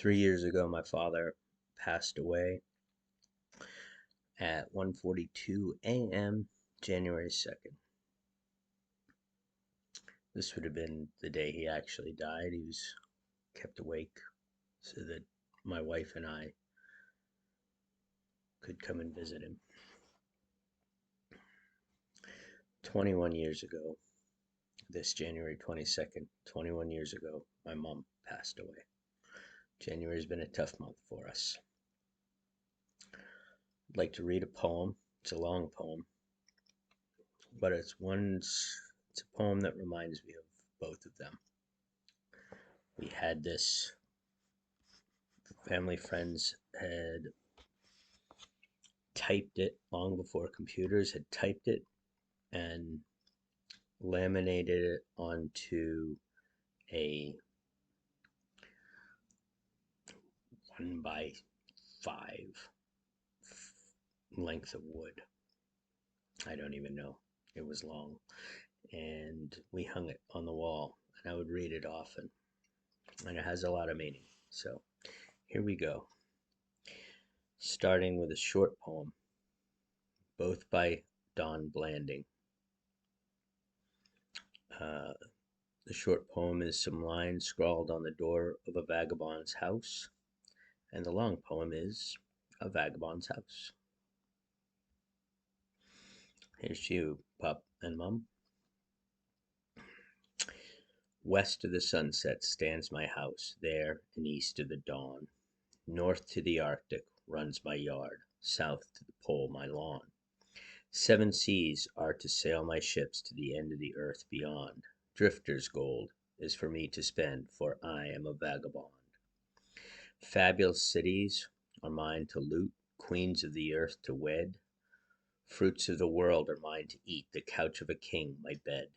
3 years ago, my father passed away at 1:42 a.m., January 2nd. This would have been the day he actually died. He was kept awake so that my wife and I could come and visit him. 21 years ago, this January 22nd, 21 years ago, my mom passed away. January's been a tough month for us. I'd like to read a poem. It's a long poem, but it's a poem that reminds me of both of them. We had this, family friends had typed it long before computers had typed it and laminated it onto a 1x5 length of wood. I don't even know. It was long. And we hung it on the wall, and I would read it often. And it has a lot of meaning. So here we go. Starting with a short poem, both by Don Blanding. The short poem is some lines scrawled on the door of a vagabond's house, and the long poem is A Vagabond's House. Here's to you, Pup and Mum. West of the sunset stands my house, there and east of the dawn. North to the Arctic runs my yard, south to the pole my lawn. 7 seas are to sail my ships to the end of the earth beyond. Drifter's gold is for me to spend, for I am a vagabond. Fabulous cities are mine to loot, queens of the earth to wed. Fruits of the world are mine to eat, the couch of a king my bed.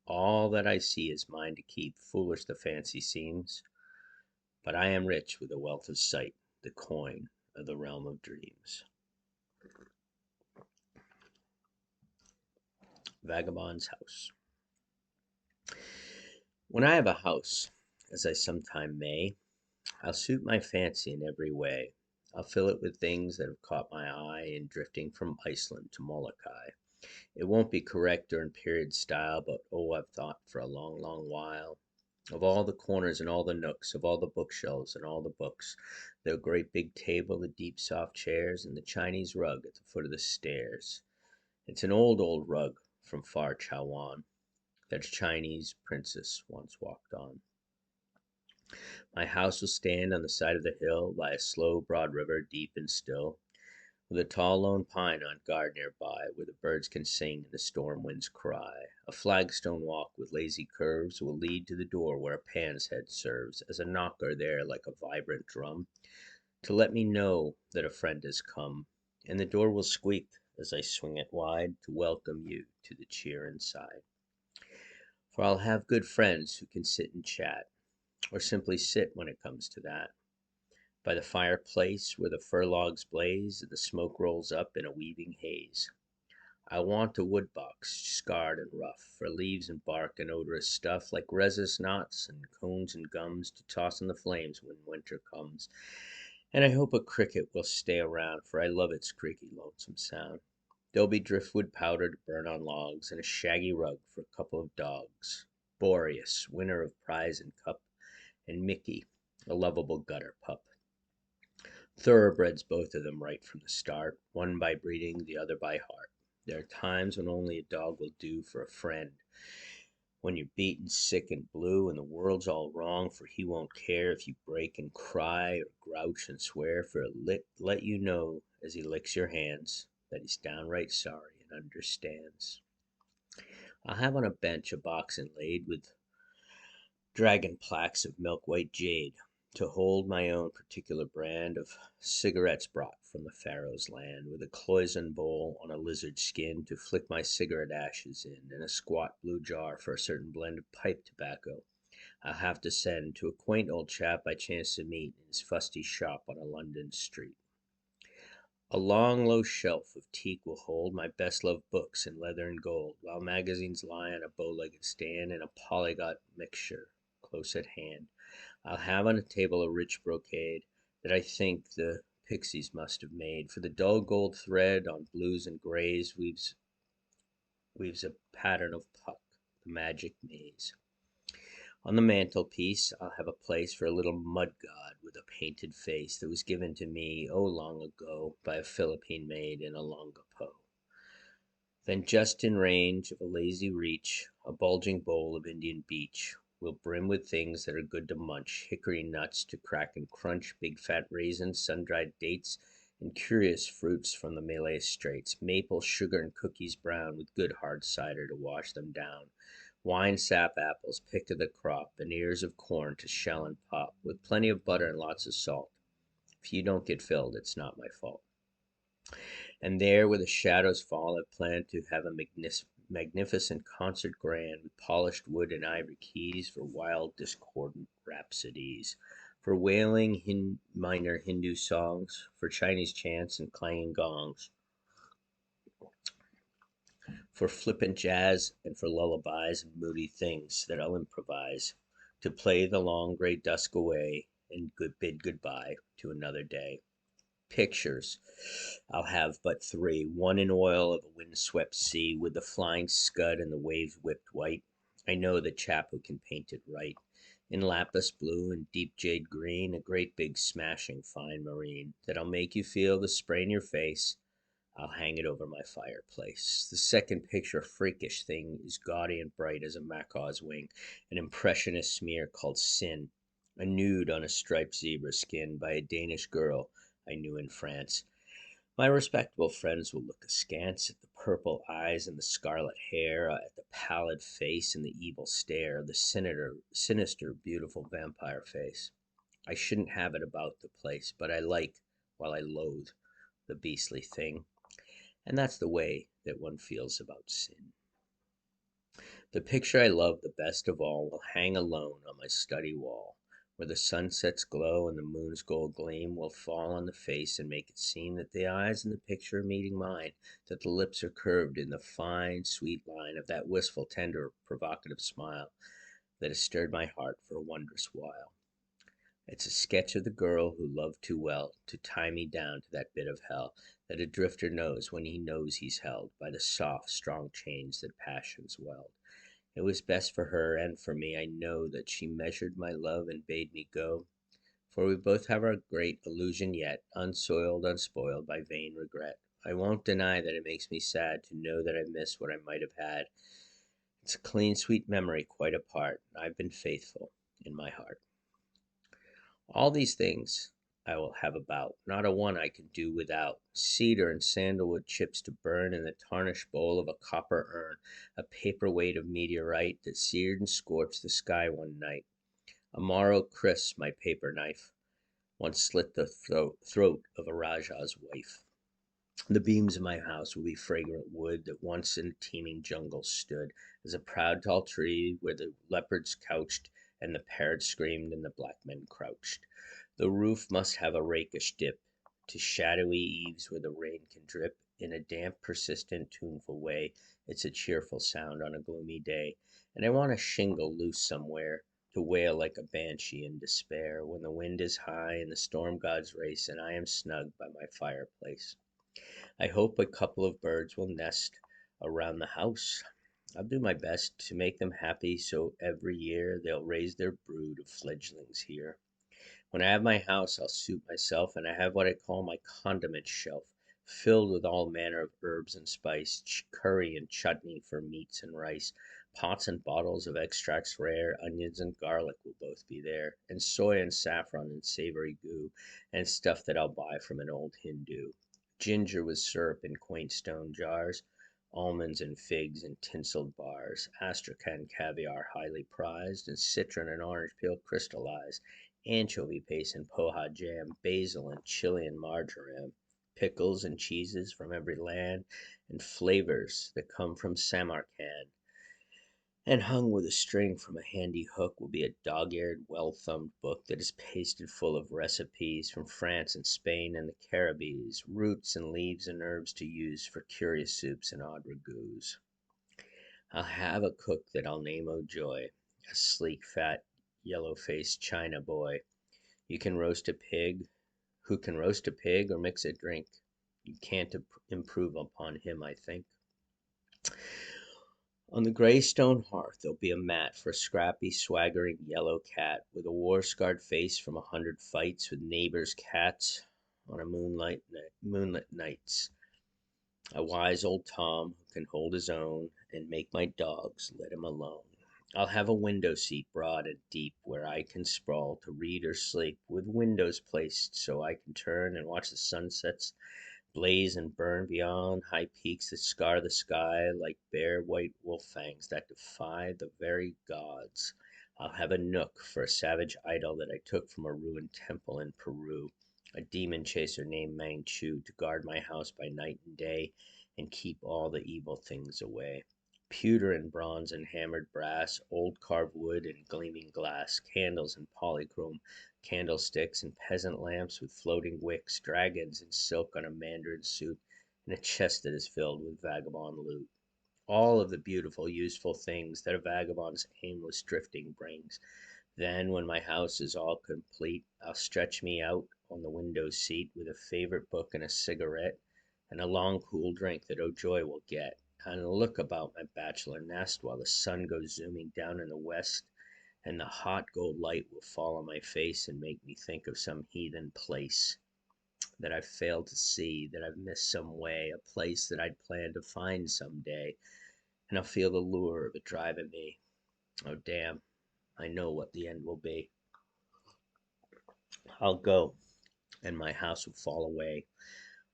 All that I see is mine to keep, foolish the fancy seems, but I am rich with the wealth of sight, the coin of the realm of dreams. Vagabond's House. When I have a house, as I sometime may, I'll suit my fancy in every way. I'll fill it with things that have caught my eye in drifting from Iceland to Molokai. It won't be correct or in period style, but oh, I've thought for a long, long while of all the corners and all the nooks, of all the bookshelves and all the books, the great big table, the deep soft chairs, and the Chinese rug at the foot of the stairs. It's an old, old rug from far Chowon that a Chinese princess once walked on. My house will stand on the side of the hill by a slow, broad river, deep and still, with a tall lone pine on guard nearby, where the birds can sing and the storm winds cry. A flagstone walk with lazy curves will lead to the door where a pan's head serves as a knocker there like a vibrant drum, to let me know that a friend has come, and the door will squeak as I swing it wide to welcome you to the cheer inside. For I'll have good friends who can sit and chat, or simply sit when it comes to that, by the fireplace where the fir logs blaze and the smoke rolls up in a weaving haze. I want a wood box, scarred and rough, for leaves and bark and odorous stuff like resinous knots and cones and gums to toss in the flames when winter comes. And I hope a cricket will stay around, for I love its creaky, lonesome sound. There'll be driftwood powder to burn on logs, and a shaggy rug for a couple of dogs. Boreas, winner of prize and cup, and Mickey, a lovable gutter pup. Thoroughbreds, both of them, right from the start, one by breeding, the other by heart. There are times when only a dog will do for a friend, when you're beaten, sick, and blue, and the world's all wrong, for he won't care if you break and cry or grouch and swear, for let you know as he licks your hands that he's downright sorry and understands. I'll have on a bench a box inlaid with dragon plaques of milk-white jade, to hold my own particular brand of cigarettes brought from the Pharaoh's land, with a cloison bowl on a lizard skin to flick my cigarette ashes in, and a squat blue jar for a certain blend of pipe tobacco I'll have to send to a quaint old chap I chanced to meet in his fusty shop on a London street. A long, low shelf of teak will hold my best-loved books in leather and gold, while magazines lie on a bow-legged stand, and a polyglot mixture close at hand. I'll have on a table a rich brocade that I think the pixies must have made, for the dull gold thread on blues and grays weaves a pattern of Puck, the magic maze. On the mantelpiece, I'll have a place for a little mud god with a painted face that was given to me, oh, long ago, by a Philippine maid in a Longapo. Then, just in range of a lazy reach, a bulging bowl of Indian beach will brim with things that are good to munch, hickory nuts to crack and crunch, big fat raisins, sun-dried dates, and curious fruits from the Malay Straits, maple sugar and cookies brown with good hard cider to wash them down, wine sap apples picked at the crop, and ears of corn to shell and pop, with plenty of butter and lots of salt. If you don't get filled, it's not my fault. And there, where the shadows fall, I plan to have a magnificent concert grand with polished wood and ivory keys for wild discordant rhapsodies, for wailing minor Hindu songs, for Chinese chants and clanging gongs, for flippant jazz and for lullabies and moody things that I'll improvise to play the long gray dusk away and bid goodbye to another day. Pictures. I'll have but three, one in oil of a wind-swept sea with the flying scud and the waves whipped white. I know the chap who can paint it right. In lapis blue and deep jade green, a great big smashing fine marine that'll make you feel the spray in your face. I'll hang it over my fireplace. The second picture, a freakish thing, is gaudy and bright as a macaw's wing, an impressionist smear called Sin, a nude on a striped zebra skin by a Danish girl I knew in France. My respectable friends will look askance at the purple eyes and the scarlet hair, at the pallid face and the evil stare, the sinister, beautiful vampire face. I shouldn't have it about the place, but I like, while I loathe, the beastly thing. And that's the way that one feels about sin. The picture I love the best of all will hang alone on my study wall, where the sunset's glow and the moon's gold gleam will fall on the face and make it seem that the eyes in the picture are meeting mine, that the lips are curved in the fine, sweet line of that wistful, tender, provocative smile that has stirred my heart for a wondrous while. It's a sketch of the girl who loved too well to tie me down to that bit of hell that a drifter knows when he knows he's held by the soft, strong chains that passions weld. It was best for her and for me. I know that she measured my love and bade me go, for we both have our great illusion yet, unsoiled, unspoiled by vain regret. I won't deny that it makes me sad to know that I miss what I might have had. It's a clean, sweet memory quite apart. I've been faithful in my heart. All these things I will have about, not a one I can do without. Cedar and sandalwood chips to burn in the tarnished bowl of a copper urn, a paper weight of meteorite that seared and scorched the sky one night. A Morrow Chris, my paper knife, once slit the throat of a Rajah's wife. The beams of my house will be fragrant wood that once in a teeming jungle stood as a proud tall tree where the leopards couched and the parrots screamed and the black men crouched. The roof must have a rakish dip to shadowy eaves where the rain can drip in a damp, persistent, tuneful way. It's a cheerful sound on a gloomy day, and I want a shingle loose somewhere to wail like a banshee in despair when the wind is high and the storm gods race and I am snug by my fireplace. I hope a couple of birds will nest around the house. I'll do my best to make them happy so every year they'll raise their brood of fledglings here. When I have my house, I'll suit myself, and I have what I call my condiment shelf, filled with all manner of herbs and spice, curry and chutney for meats and rice, pots and bottles of extracts rare, onions and garlic will both be there, and soy and saffron and savory goo, and stuff that I'll buy from an old Hindu. Ginger with syrup in quaint stone jars, almonds and figs in tinselled bars, astrakhan caviar highly prized, and citron and orange peel crystallized, anchovy paste and poha jam, basil and chili and marjoram, pickles and cheeses from every land, and flavors that come from Samarkand. And hung with a string from a handy hook will be a dog-eared, well-thumbed book that is pasted full of recipes from France and Spain and the Caribbees, roots and leaves and herbs to use for curious soups and odd ragoûts. I'll have a cook that I'll name O'Joy, a sleek, fat yellow-faced China boy. You can roast a pig. Who can roast a pig or mix a drink? You can't improve upon him, I think. On the gray stone hearth there'll be a mat for a scrappy, swaggering yellow cat with a war-scarred face from 100 fights with neighbors' cats on a moonlit nights. A wise old Tom who can hold his own and make my dogs let him alone. I'll have a window seat broad and deep where I can sprawl to read or sleep, with windows placed so I can turn and watch the sunsets blaze and burn beyond high peaks that scar the sky like bare white wolf fangs that defy the very gods. I'll have a nook for a savage idol that I took from a ruined temple in Peru, a demon chaser named Manchu to guard my house by night and day and keep all the evil things away. Pewter and bronze and hammered brass, old carved wood and gleaming glass, candles and polychrome candlesticks and peasant lamps with floating wicks, dragons in silk on a mandarin suit, and a chest that is filled with vagabond loot. All of the beautiful, useful things that a vagabond's aimless drifting brings. Then, when my house is all complete, I'll stretch me out on the window seat with a favorite book and a cigarette and a long cool drink that O'Joy will get, and look about my bachelor nest while the sun goes zooming down in the west and the hot gold light will fall on my face and make me think of some heathen place that I've failed to see, that I've missed some way, a place that I'd planned to find some day, and I'll feel the lure of it driving me. Oh, damn, I know what the end will be. I'll go, and my house will fall away,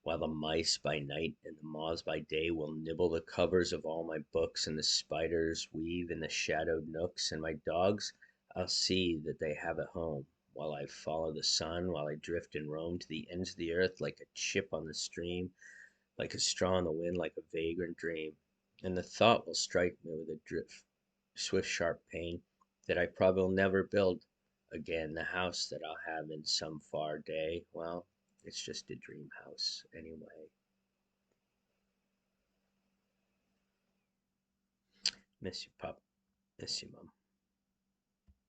while the mice by night and the moths by day will nibble the covers of all my books, and the spiders weave in the shadowed nooks, and my dogs, I'll see that they have a home, while I follow the sun, while I drift and roam to the ends of the earth like a chip on the stream, like a straw in the wind, like a vagrant dream. And the thought will strike me with a swift, sharp pain that I probably will never build again the house that I'll have in some far day. Well, it's just a dream house anyway. Miss you, pup. Miss you, mom.